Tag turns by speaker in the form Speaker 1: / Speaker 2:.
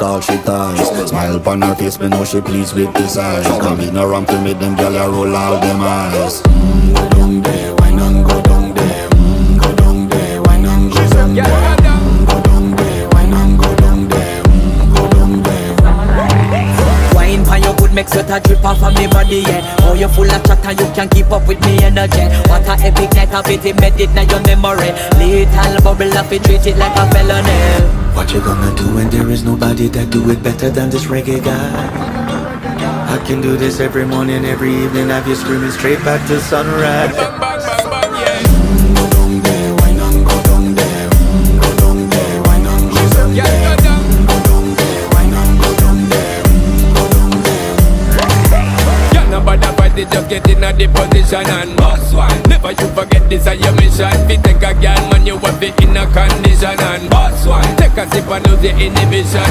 Speaker 1: all she ties. Smile upon her face, me know she pleased with this eyes. Come in around to make them gyal a roll out them eyes. Go down there, why not go down there? Go down there, why not go down there? Go down there, why not go down there? Go down there.
Speaker 2: Wine for your good make sweat a drip off of me body, yeah. Oh, you full of chatter, you can't keep up with me energy. What a epic night of it, embedded in your memory. Little bubble up, it treat it like a felony.
Speaker 3: What you gonna do when there is nobody that do it better than this reggae guy? I can do this every morning, every evening, have you screaming straight back to sunrise.
Speaker 1: Go down there, why not go down there? Go down there, why not go down there? Go down there, why not go down there? Go down there.
Speaker 4: Yeah, nobody fight it, just get in a the position and boss one. Never you forget this is your mission. Fi take a girl, man, you have it in a condition and boss one. Take a sip and lose the inhibition.